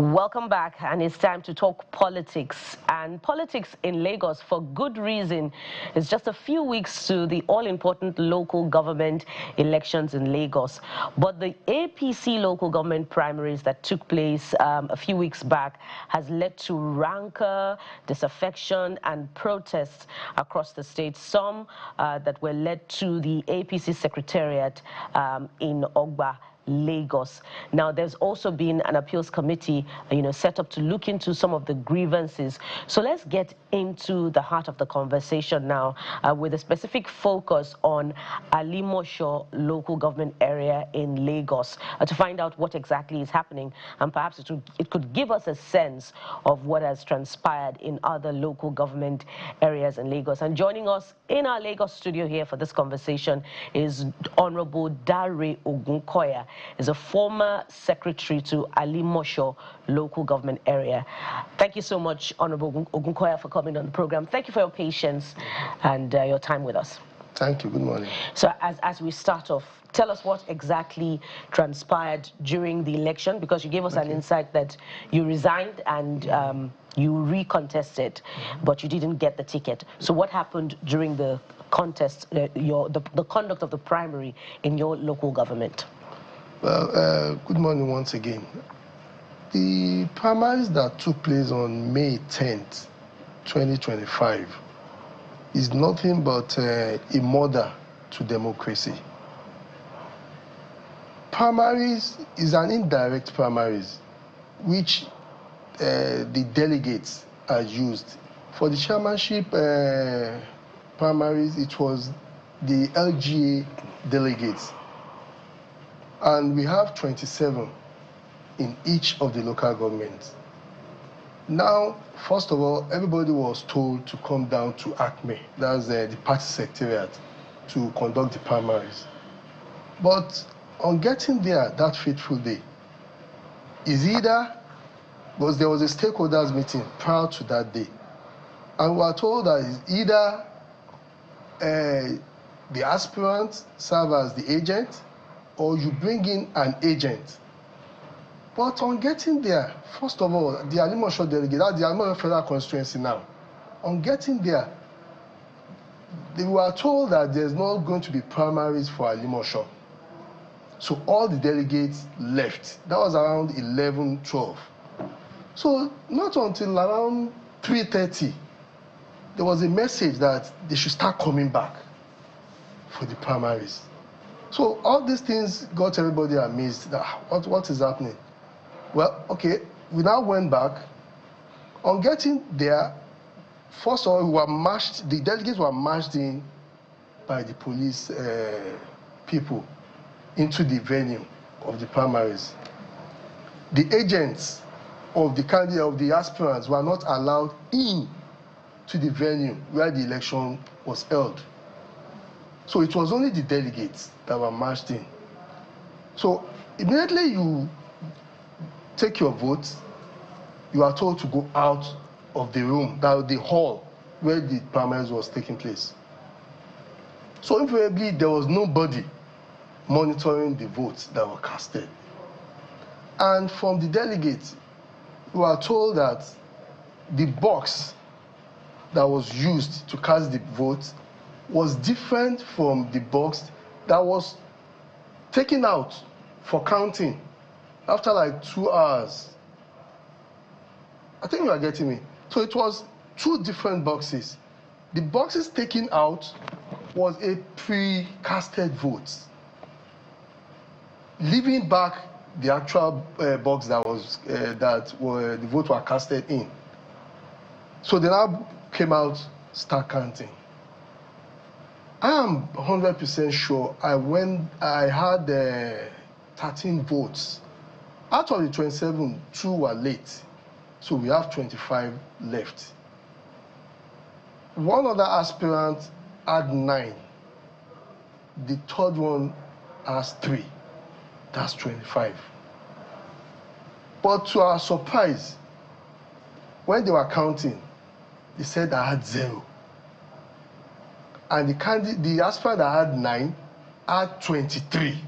Welcome back, and it's time to talk politics. And politics in Lagos, for good reason. It's just a few weeks to the all-important local government elections in Lagos. But the APC local government primaries that took place a few weeks back has led to rancor, disaffection, and protests across the state. Some that were led to the APC secretariat in Ogba, Lagos. Now, there's also been an appeals committee, set up to look into some of the grievances. So let's get into the heart of the conversation now, with a specific focus on Alimosho local government area in Lagos, to find out what exactly is happening, and perhaps it could give us a sense of what has transpired in other local government areas in Lagos. And joining us in our Lagos studio here for this conversation is Honorable Dare Ogunkoya. Is a former secretary to Alimosho local government area. Thank you so much, Honorable Ogunkoya, for coming on the program. Thank you for your patience and your time with us. Thank you. Good morning. So as we start off, tell us what exactly transpired during the election, because you gave us an insight that you resigned and you recontested, but you didn't get the ticket. So what happened during the contest, the conduct of the primary in your local government? Well, good morning once again. The primaries that took place on May 10th, 2025 is nothing but a murder to democracy. Primaries is an indirect primaries, which the delegates are used. For the chairmanship primaries, it was the LGA delegates. And we have 27 in each of the local governments. Now, first of all, everybody was told to come down to ACME, that's the party secretariat, to conduct the primaries. But on getting there that fateful day, there was a stakeholders meeting prior to that day. And we were told that it's either the aspirants serve as the agent, or you bring in an agent. But on getting there, first of all, the Alimosho delegate, that's the Alimosho Federal Constituency now, on getting there, they were told that there's not going to be primaries for Alimosho. So all the delegates left. That was around 11:12. So not until around 3:30, there was a message that they should start coming back for the primaries. So all these things got everybody amazed. What is happening? Well, okay, we now went back. On getting there, first of all, the delegates were marched in by the police people into the venue of the primaries. The agents of the candidate, of the aspirants, were not allowed in to the venue where the election was held. So it was only the delegates that were marched in. So immediately you take your vote, you are told to go out of the room, the hall where the primaries was taking place. So invariably, there was nobody monitoring the votes that were casted. And from the delegates, we were told that the box that was used to cast the vote was different from the box that was taken out for counting after like 2 hours. I think you are getting me. So it was two different boxes. The boxes taken out was a pre-casted vote, leaving back the actual box that the vote were casted in. So they now came out, start counting. I am 100% sure I had 13 votes. Out of the 27, 2 were late. So we have 25 left. One other aspirant had 9. The third one has 3. That's 25. But to our surprise, when they were counting, they said I had 0. And the aspirant that had 9 had 23.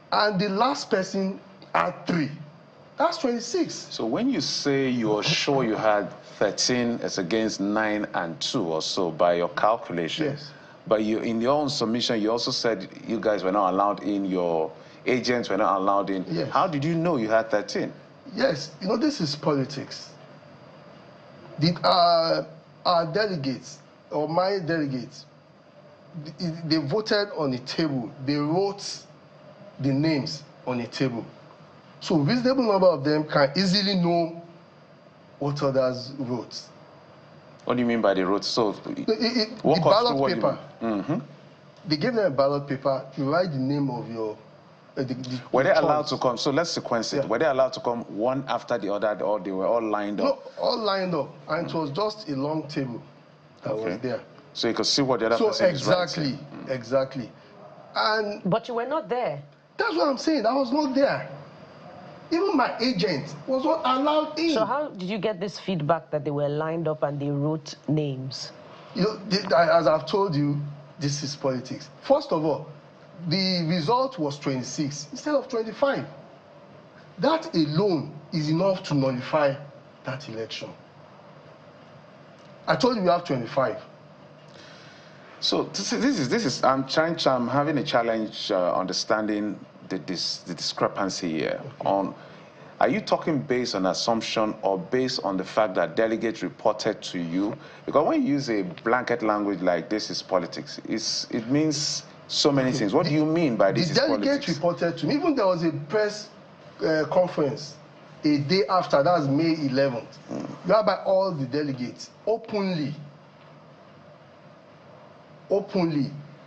And the last person had 3. That's 26. So when you say you're sure you had 13 as against 9 and 2 or so by your calculation, Yes. but you, in your own submission, you also said you guys were not allowed in, your agents were not allowed in. Yes. How did you know you had 13? Yes, you know, this is politics. Our delegates, or my delegates, they voted on a table. They wrote the names on a table. So a reasonable number of them can easily know what others wrote. What do you mean by they wrote? So, The ballot paper. Mm-hmm. They gave them a ballot paper. You write the name of your... were they allowed to come? So let's sequence it. Yeah. Were they allowed to come one after the other, or they were all lined up? No, all lined up. And it was just a long table that was there. So you could see what the other person is writing. Exactly. And but you were not there. That's what I'm saying. I was not there. Even my agent was not allowed in. So how did you get this feedback that they were lined up and they wrote names? You know, as I've told you, this is politics. First of all, the result was 26 instead of 25. That alone is enough to nullify that election. I told you we have 25. So this is I'm having a challenge understanding the discrepancy here. Okay. Are you talking based on assumption or based on the fact that delegates reported to you? Because when you use a blanket language like this is politics, it means so many things. What do you mean by this is politics? The delegates reported to me. Even there was a press conference a day after, that's May 11th, whereby all the delegates openly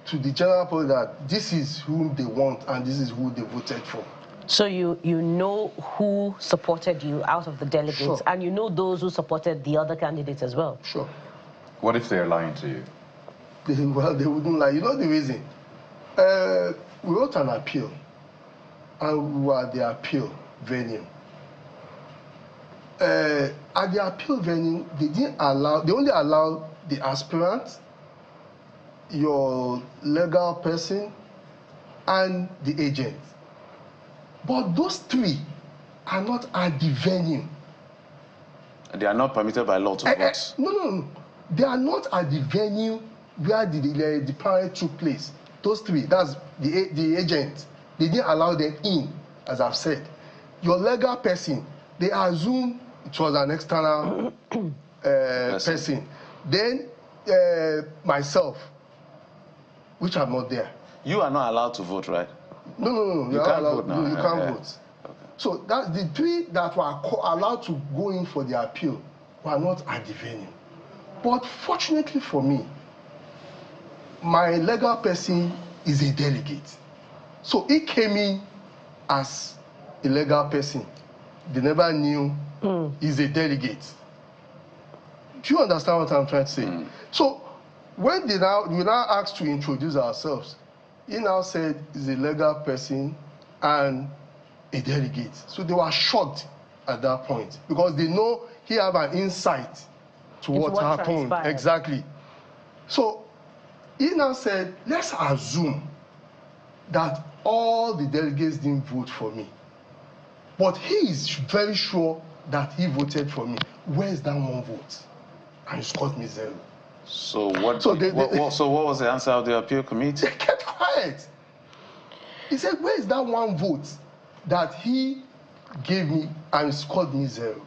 to the general public that this is whom they want and this is who they voted for. So you know who supported you out of the delegates, sure. And you know those who supported the other candidates as well? Sure. What if they're lying to you? Well, they wouldn't lie. You know the reason? We wrote an appeal, and we were at the appeal venue. At the appeal venue, they only allowed the aspirants, your legal person, and the agent. But those three are not at the venue. They are not permitted by law to vote? No. They are not at the venue where the primary took place. Those three, that's the agent. They didn't allow them in, as I've said. Your legal person, they assume it was an external person. Then myself, which I'm not there. You are not allowed to vote, right? No. You can't vote now. You can't vote. Okay. So that's the three that were allowed to go in for the appeal were not at the venue. But fortunately for me, my legal person is a delegate. So he came in as a legal person. They never knew he's a delegate. Do you understand what I'm trying to say? So when we now asked to introduce ourselves, he now said he's a legal person and a delegate. So they were shocked at that point because they know he have an insight to what happened. Transpired. Exactly. So he now said, let's assume that all the delegates didn't vote for me. But he is very sure that he voted for me. Where's that one vote? And he scored me 0. So what was the answer of the appeal committee? They kept quiet. He said, where is that one vote that he gave me and scored me 0?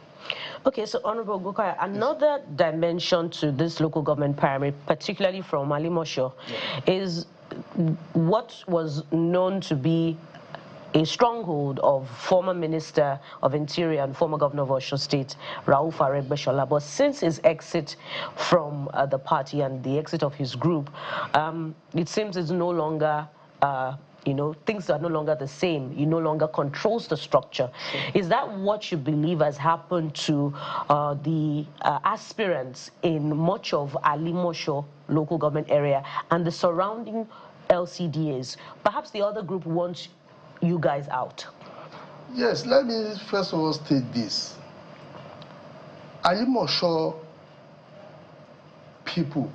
Okay, so Honorable Gokaya, another dimension to this local government primary, particularly from Alimosho, is what was known to be a stronghold of former Minister of Interior and former Governor of Osho State, Rauf Aregbesola. But since his exit from the party and the exit of his group, it seems it's no longer, things are no longer the same. He no longer controls the structure. Is that what you believe has happened to the aspirants in much of Alimosho local government area and the surrounding LCDAs? Perhaps the other group wants you guys out. Yes, let me first of all state this. Alimosho people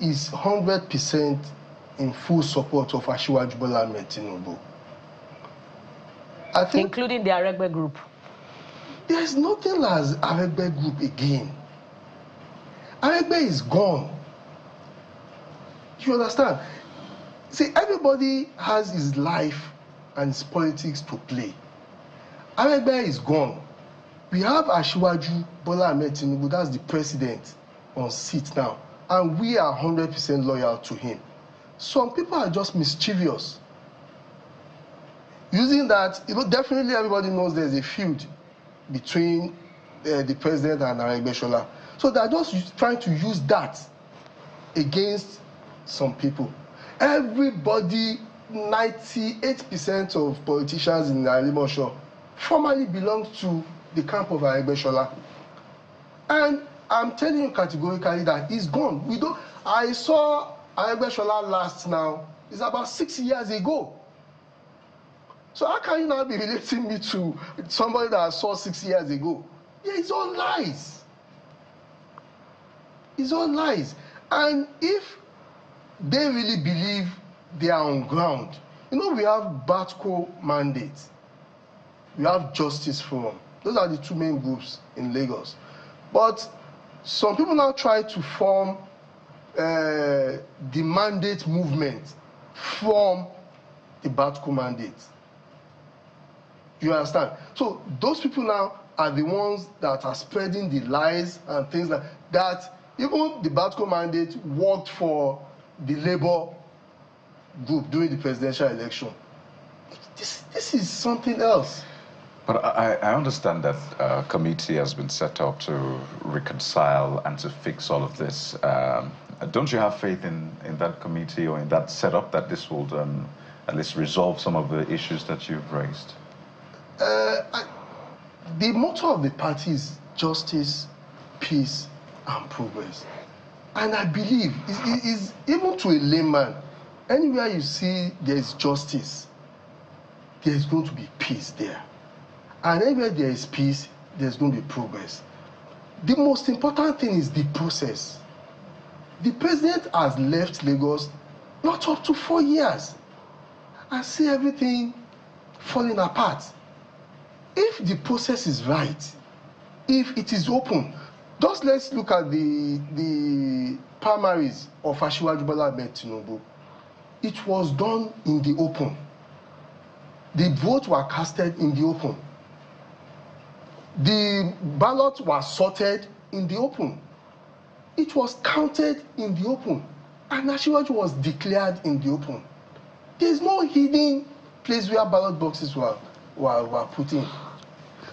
is 100% in full support of Asiwaju Bola Ahmed Tinubu. I think including the Aregbe group. There's nothing as Aregbe group again. Aregbe is gone. You understand? See, everybody has his life and his politics to play. Aregbe is gone. We have Asiwaju Bola Ahmed Tinubu, that's the president, on seat now, and we are 100% loyal to him. Some people are just mischievous. Using that, definitely everybody knows there's a feud between the president and Aregbe Shola. So they're just trying to use that against some people. Everybody, 98% of politicians in Alimosho formerly belong to the camp of Aregbe Shola. And I'm telling you categorically that he's gone. I saw Aregbe Shola last now, it's about 6 years ago. So how can you now be relating me to somebody that I saw 6 years ago? Yeah, it's all lies. It's all lies. And if they really believe they are on ground, we have Batco mandates. We have Justice Forum. Those are the two main groups in Lagos. But some people now try to form the mandate movement from the Batco mandate. You understand? So those people now are the ones that are spreading the lies and things like that. Even the Batco mandate worked for the Labour group during the presidential election. This is something else. But I understand that a committee has been set up to reconcile and to fix all of this. Don't you have faith in that committee or in that setup that this will at least resolve some of the issues that you've raised? The motto of the party is justice, peace, and progress. And I believe, is even to a layman, anywhere you see there's justice, there's going to be peace there. And anywhere there is peace, there's going to be progress. The most important thing is the process. The president has left Lagos not up to 4 years. I see everything falling apart. If the process is right, if it is open, just let's look at the primaries of Asiwaju Bola Ahmed Tinubu. It was done in the open. The votes were casted in the open. The ballots were sorted in the open. It was counted in the open. And Asiwaju was declared in the open. There's no hidden place where ballot boxes were put in.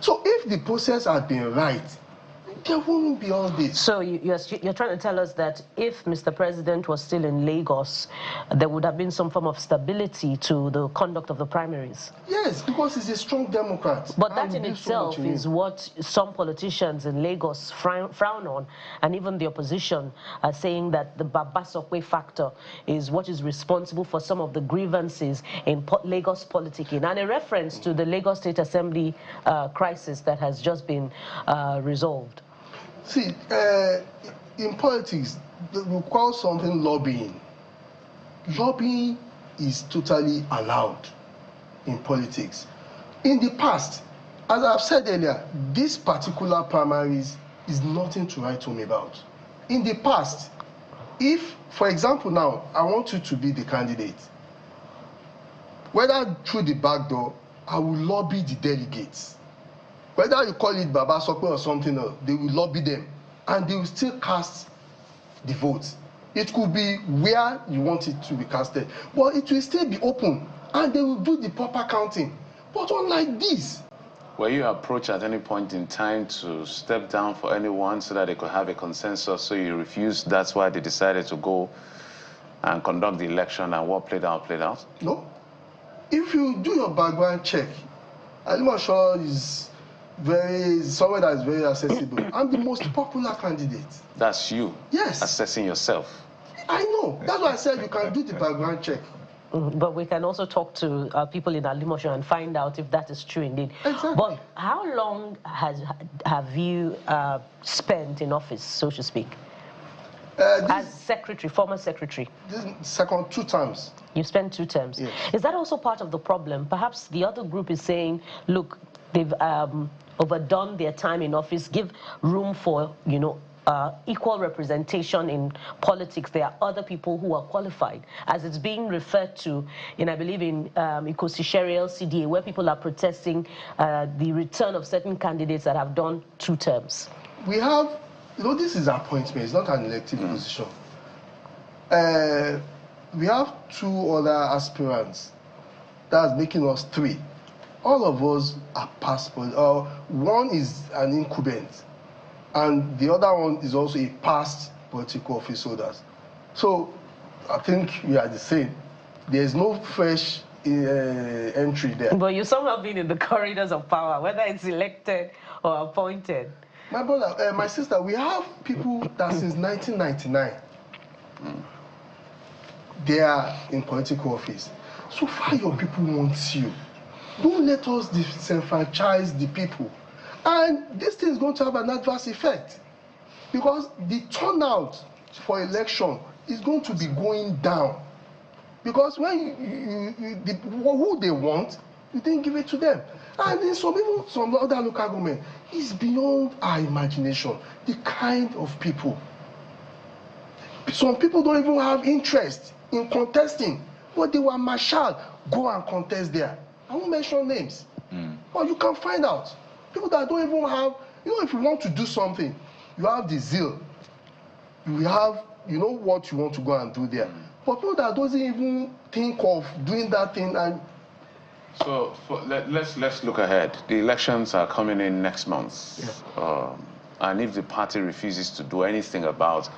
So if the process had been right, there wouldn't be all this. So you're trying to tell us that if Mr. President was still in Lagos, there would have been some form of stability to the conduct of the primaries? Yes, because he's a strong Democrat. But that in itself is what some politicians in Lagos frown on, and even the opposition are saying that the Babasokwe factor is what is responsible for some of the grievances in Lagos politicking, and a reference to the Lagos State Assembly crisis that has just been resolved. See, in politics, we call something lobbying. Lobbying is totally allowed in politics. In the past, as I've said earlier, this particular primaries is nothing to write home about. In the past, if, for example now, I want you to be the candidate, whether through the back door, I will lobby the delegates. Whether you call it Baba Sokwe or something else, they will lobby them, and they will still cast the votes. It could be where you want it to be casted, but it will still be open, and they will do the proper counting. But unlike this. Were you approached at any point in time to step down for anyone so that they could have a consensus, so you refused? That's why they decided to go and conduct the election, and what played out, played out? No. If you do your background check, Alimosho is somewhere that is very accessible. I'm the most popular candidate. That's you? Yes. Assessing yourself? I know. That's why I said you can do the background check. But we can also talk to people in Alimosho and find out if that is true indeed. Exactly. But how long have you spent in office, so to speak? As secretary, former secretary? This second 2 terms. You spent 2 terms. Yes. Is that also part of the problem? Perhaps the other group is saying, look, they've overdone their time in office, give room for, equal representation in politics. There are other people who are qualified, as it's being referred to in, I believe, in Ikosi LCDA, where people are protesting the return of certain candidates that have done 2 terms. We have, this is appointment, it's not an elective position. We have 2 other aspirants. That's making us 3. All of us are past, one is an incumbent, and the other one is also a past political office holders. So I think we are the same. There's no fresh entry there. But you've somehow been in the corridors of power, whether it's elected or appointed. My brother, my sister, we have people that since 1999, they are in political office. So far your people want you. Don't let us disenfranchise the people. And this thing is going to have an adverse effect, because the turnout for election is going to be going down. Because when who they want, you didn't give it to them. And in some other local government, it's beyond our imagination, the kind of people. Some people don't even have interest in contesting, but they were marshaled, go and contest there. I won't mention names, but you can find out. People that don't even have, if you want to do something, you have the zeal. You have, what you want to go and do there. But people that doesn't even think of doing that thing. And so let's look ahead. The elections are coming in next month. Yeah. And if the party refuses to do anything about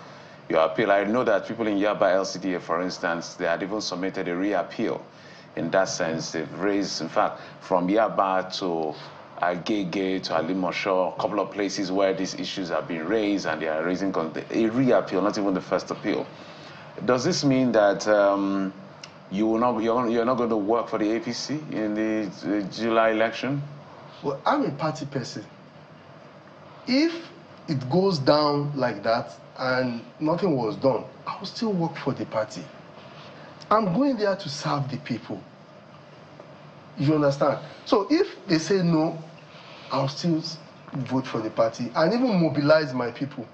your appeal, I know that people in Yaba LCDA, for instance, they had even submitted a re-appeal. In that sense, they've raised, in fact, from Yaba to Agege to Alimosho, a couple of places where these issues have been raised, and they are raising a re-appeal, not even the first appeal. Does this mean that you're not going to work for the APC in the July election? Well, I'm a party person. If it goes down like that and nothing was done, I will still work for the party. I'm going there to serve the people. You understand? So if they say no, I'll still vote for the party and even mobilize my people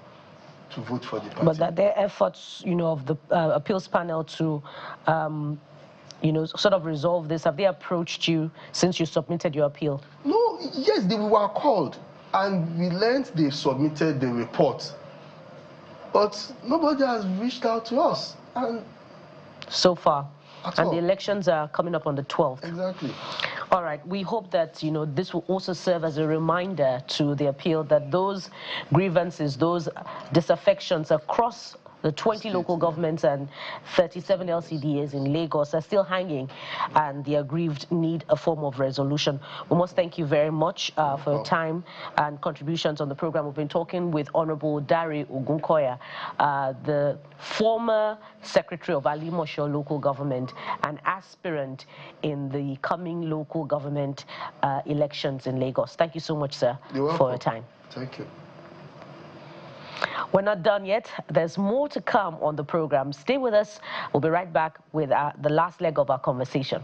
to vote for the party. But that their efforts, of the appeals panel to, sort of resolve this, have they approached you since you submitted your appeal? No, yes, we were called, and we learned they submitted the report. But nobody has reached out to us. And so far. And the elections are coming up on the 12th. Exactly. All right. We hope that, this will also serve as a reminder to the appeal that those grievances, those disaffections across the 20 local governments and 37 LCDAs in Lagos are still hanging, and the aggrieved need a form of resolution. We must thank you very much for your time and contributions on the program. We've been talking with Honorable Dari Ogunkoya, the former Secretary of Alimosho Local Government, an aspirant in the coming local government elections in Lagos. Thank you so much, sir, for your time. Thank you. We're not done yet. There's more to come on the program. Stay with us. We'll be right back with the last leg of our conversation.